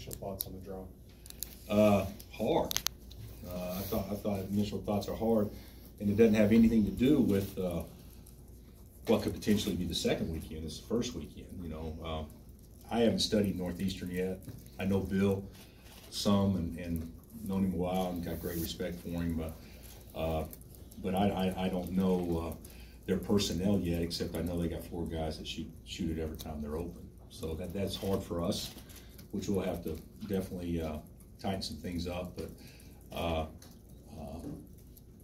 initial thoughts on the draw? Hard. I thought initial thoughts are hard, and it doesn't have anything to do with what could potentially be the second weekend. It's the first weekend. You know, I haven't studied Northeastern yet. I know Bill some and known him a while and got great respect for him, but I don't know their personnel yet, except I know they got 4 guys that shoot it every time they're open. So that's hard for us, which we'll have to definitely tighten some things up. But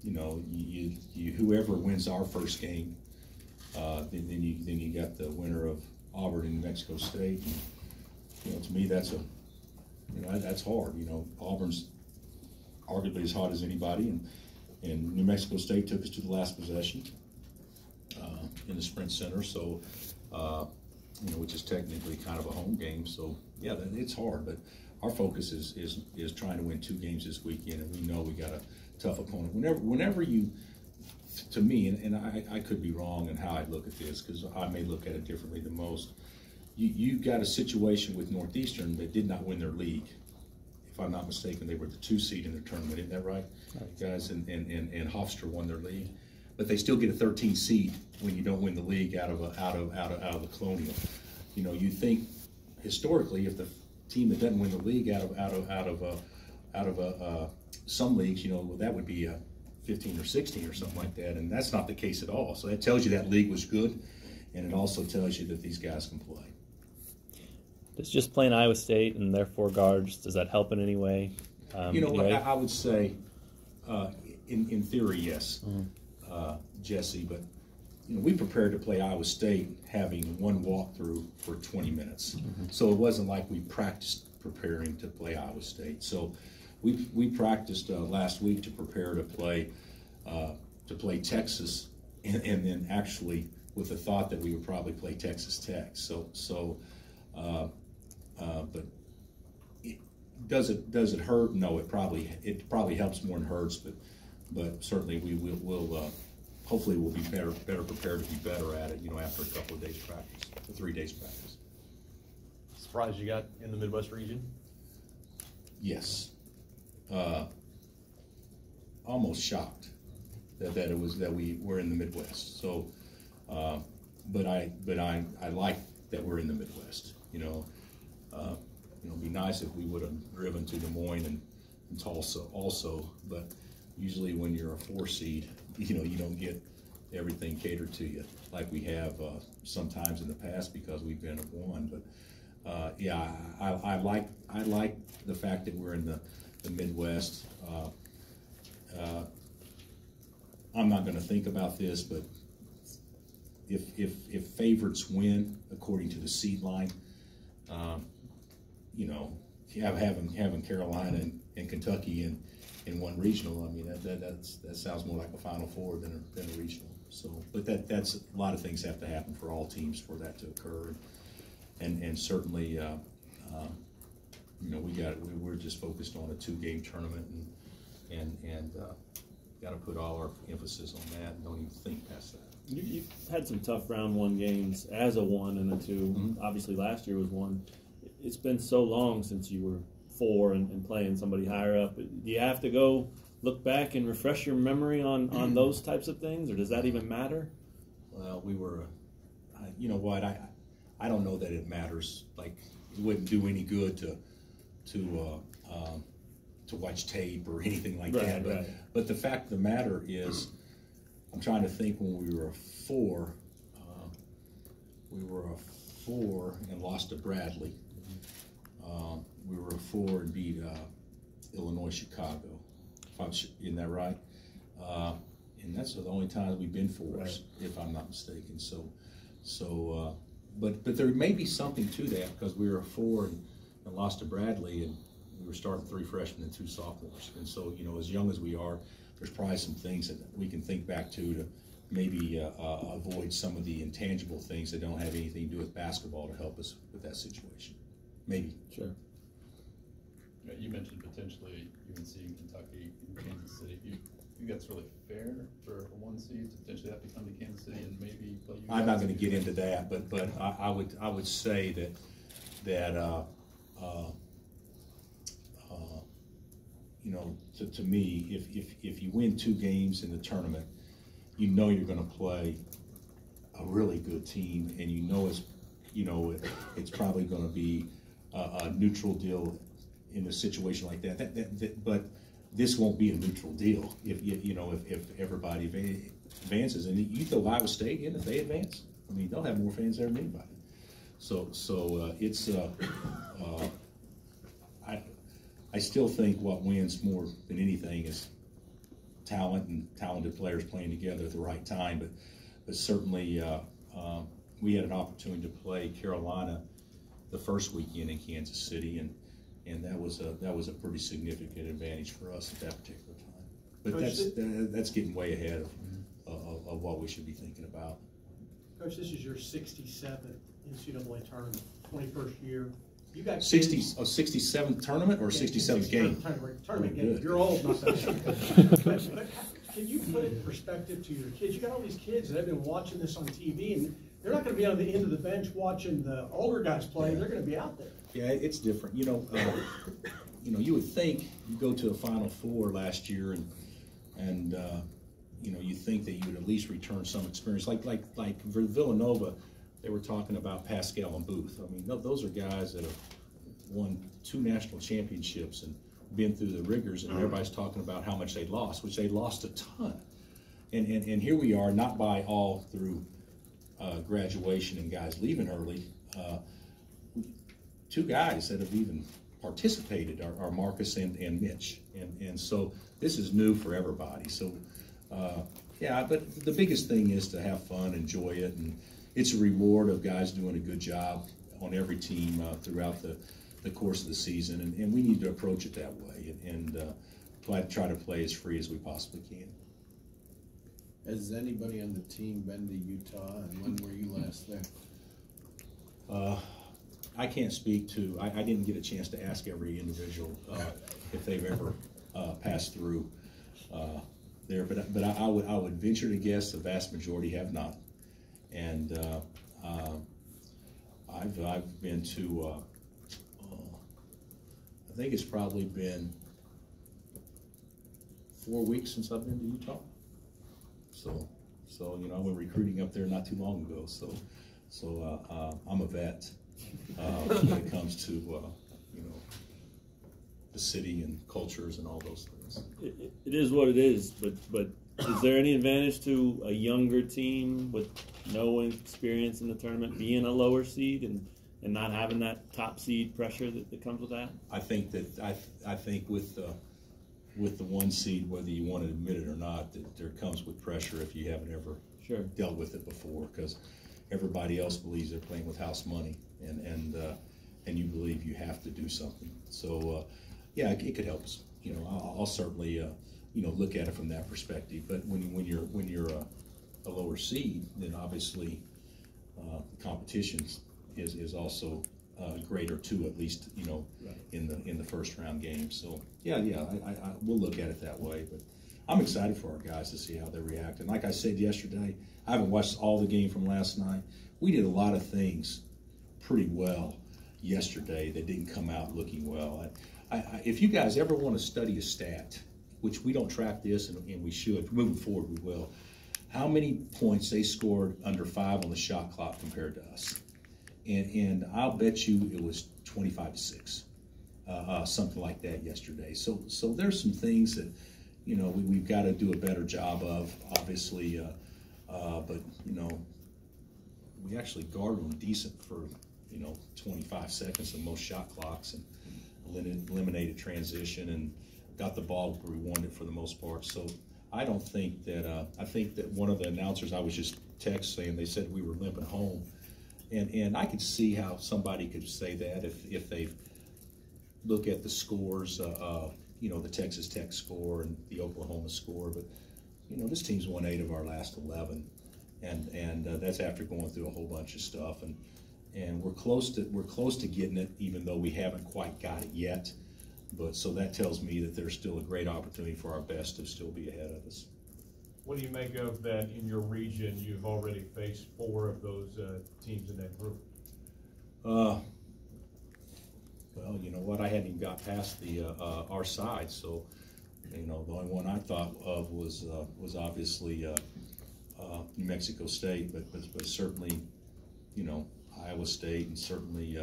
you know, whoever wins our first game, then you got the winner of Auburn and New Mexico State. And, you know, to me, that's that's hard. You know, Auburn's arguably as hot as anybody, and New Mexico State took us to the last possession in the Sprint Center. So, you know, which is technically kind of a home game. So, yeah, it's hard, but our focus is trying to win 2 games this weekend, and we know we got a tough opponent. Whenever you, to me, and I could be wrong in how I look at this, because I may look at it differently than most. You got a situation with Northeastern that did not win their league. If I'm not mistaken, they were the 2 seed in the tournament. Isn't that right, guys? And Hofstra won their league, but they still get a 13 seed when you don't win the league out of the Colonial. You know, you think historically, if the team that doesn't win the league out of some leagues, you know, well, that would be a 15 or 16 or something like that, and that's not the case at all. So that tells you that league was good, and it also tells you that these guys can play. Does just playing Iowa State and their 4 guards, does that help in any way? You know, I would say, in theory, yes, Jesse. But you know, we prepared to play Iowa State having 1 walkthrough for 20 minutes, so it wasn't like we practiced preparing to play Iowa State. So we practiced last week to prepare to play Texas, and then actually with the thought that we would probably play Texas Tech. But does it hurt? No, it probably helps more than hurts. But certainly we'll hopefully we'll be better prepared to be better at it. You know, after a couple of days practice, 3 days practice. Surprised you got in the Midwest region? Yes. Almost shocked that we were in the Midwest. So, but I like that we're in the Midwest. You know, it'd be nice if we would have driven to Des Moines and Tulsa also. But usually when you're a 4 seed, you know, you don't get everything catered to you like we have sometimes in the past because we've been at 1. But yeah, I like the fact that we're in the Midwest. I'm not going to think about this, but if favorites win according to the seed line, you know, having Carolina and Kentucky in one regional, I mean that sounds more like a Final Four than a regional. So, but that's a lot of things have to happen for all teams for that to occur, and certainly, you know, we're just focused on a 2-game tournament, and got to put all our emphasis on that and don't even think past that. You've had some tough round 1 games as a 1 and a 2. Obviously, last year was 1. It's been so long since you were 4 and playing somebody higher up. Do you have to go look back and refresh your memory on those types of things, or does that even matter? Well, we were, you know what? I don't know that it matters. Like, it wouldn't do any good to watch tape or anything like that. But the fact of the matter is, I'm trying to think when we were a 4. We were a 4 and lost to Bradley. We were a 4 and beat Illinois Chicago. Isn't that right? And that's the only times we've been 4s, if I'm not mistaken. But there may be something to that because we were a 4 and lost to Bradley, and we were starting 3 freshmen and 2 sophomores. And so, you know, as young as we are, there's probably some things that we can think back to maybe avoid some of the intangible things that don't have anything to do with basketball to help us with that situation. Maybe. Sure. Yeah, you mentioned potentially UNC, Kentucky, and Kansas City. You think that's really fair for a 1 seed to potentially have to come to Kansas City and maybe play you? I'm not going to get into that, but I would say that you know, to me, if you win 2 games in the tournament, you know you're going to play a really good team, and you know it's probably going to be a neutral deal in a situation like that. But this won't be a neutral deal if everybody advances. And you throw Iowa State in, if they advance, I mean, they'll have more fans there than anybody. So it's I still think what wins more than anything is talent and talented players playing together at the right time. But certainly we had an opportunity to play Carolina the first weekend in Kansas City, and that was a pretty significant advantage for us at that particular time. But Coach, that's getting way ahead of what we should be thinking about. Coach, this is your 67th NCAA tournament, 21st year. You got 67th tournament or 67th game? Tournament game. Good. You're old, not that young. But can you put it in perspective to your kids? You got all these kids that have been watching this on TV, and they're not going to be on the end of the bench watching the older guys play. They're going to be out there. Yeah, it's different. You know, you would think you go to a Final Four last year, and you know, you think that you would at least return some experience. Like Villanova, they were talking about Pascal and Booth. I mean, those are guys that have won 2 national championships and been through the rigors, and everybody's talking about how much they lost, which they lost a ton. And here we are, not by all through graduation and guys leaving early. 2 guys that have even participated are Marcus and Mitch. And so this is new for everybody. So, yeah, but the biggest thing is to have fun, enjoy it, and it's a reward of guys doing a good job on every team throughout the course of the season, and we need to approach it that way and try to play as free as we possibly can. Has anybody on the team been to Utah, and when were you last there? I can't speak to, I didn't get a chance to ask every individual if they've ever passed through there, but I would venture to guess the vast majority have not. And I've been to, I think it's probably been 4 weeks since I've been to Utah. So you know, I went recruiting up there not too long ago. So I'm a vet when it comes to you know, the city and cultures and all those things. It is what it is, but is there any advantage to a younger team with no experience in the tournament being a lower seed and not having that top seed pressure that comes with that? I think that I think with the 1 seed, whether you want to admit it or not, that there comes with pressure if you haven't ever dealt with it before, because everybody else believes they're playing with house money, and you believe you have to do something. So yeah, it could help us. You know, I'll certainly you know, look at it from that perspective. But when you're a lower seed, then obviously competition is also greater too, at least, you know, in the first round game. So yeah, I we'll look at it that way. But I'm excited for our guys to see how they react. And like I said yesterday, I haven't watched all the game from last night. We did a lot of things pretty well yesterday that didn't come out looking well. If you guys ever want to study a stat, which we don't track this, and we should, moving forward we will, how many points they scored under 5 on the shot clock compared to us. And I'll bet you it was 25-6, something like that yesterday. So there's some things that, you know, we've got to do a better job of, obviously, but, you know, we actually guarded them decent for, you know, 25 seconds of most shot clocks, and eliminated transition and got the ball where we wanted it for the most part. So I don't think that, I think that one of the announcers I was just saying, they said we were limping home. And I could see how somebody could say that if they look at the scores, you know, the Texas Tech score and the Oklahoma score. But, you know, this team's won 8 of our last 11. And that's after going through a whole bunch of stuff. And we're close to getting it, even though we haven't quite got it yet. But so that tells me that there's still a great opportunity for our best to still be ahead of us. What do you make of that in your region? You've already faced 4 of those teams in that group. Well, well, you know what, I hadn't even got past the our side, so you know the only one I thought of was obviously New Mexico State, but certainly, you know, Iowa State, and certainly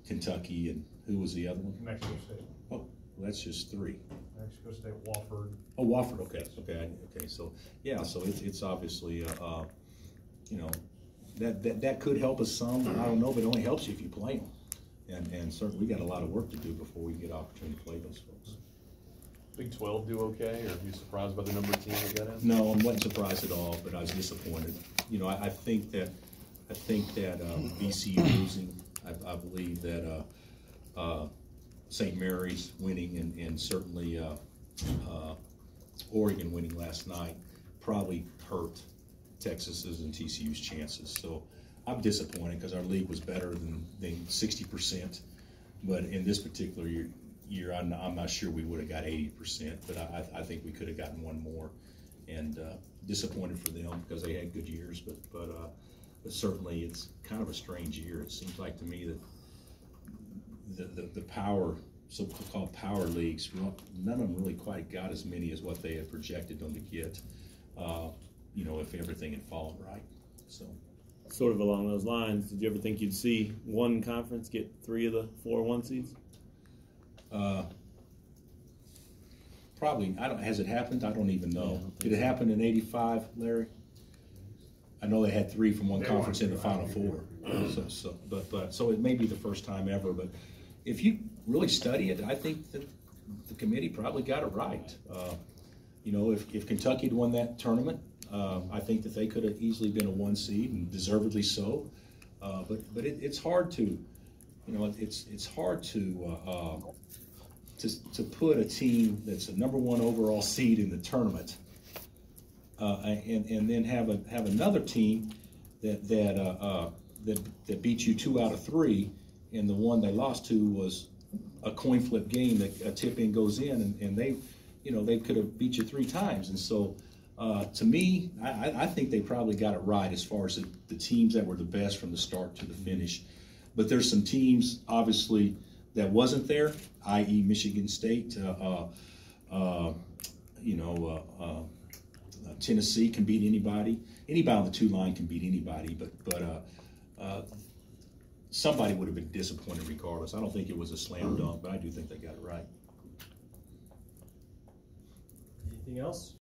Kentucky, and who was the other one? Mexico State. Oh, well, that's just three. Mexico State, Wofford. Oh, Wofford. Okay. So yeah, so it's obviously you know, that could help us some. I don't know, but it only helps you if you play them, and certainly we got a lot of work to do before we get opportunity to play those folks. Big 12 do okay, or are you surprised by the number of teams that got in? No, I wasn't surprised at all, but I was disappointed. You know, I think that with VCU losing, I believe that St. Mary's winning and certainly Oregon winning last night probably hurt Texas's and TCU's chances. So I'm disappointed because our league was better than 60%, but in this particular year, I'm not sure we would have got 80%, but I think we could have gotten one more, and disappointed for them because they had good years, but certainly it's kind of a strange year. It seems like to me that the power, so-called power leagues, none of them really quite got as many as what they had projected them to get, you know, if everything had fallen right. So, Sort of along those lines, did you ever think you'd see one conference get 3 of the 4 1 seeds? Probably. Has it happened? I don't even know. Yeah, Did it happen in '85, Larry? I know they had 3 from one conference in the Final Four. So it may be the first time ever. But if you really study it, I think that the committee probably got it right. You know, if Kentucky had won that tournament, I think that they could have easily been a 1 seed, and deservedly so. But it's hard to, you know, it's hard to put a team that's a #1 overall seed in the tournament, and then have another team that beat you 2 out of 3, and the one they lost to was a coin flip game that a tip in goes in, and they, you know, they could have beat you 3 times. And so to me, I think they probably got it right as far as the teams that were the best from the start to the finish. But there's some teams obviously that wasn't there, i.e. Michigan State, Tennessee can beat anybody. Anybody on the 2 line can beat anybody, but somebody would have been disappointed regardless. I don't think it was a slam dunk, but I do think they got it right. Anything else?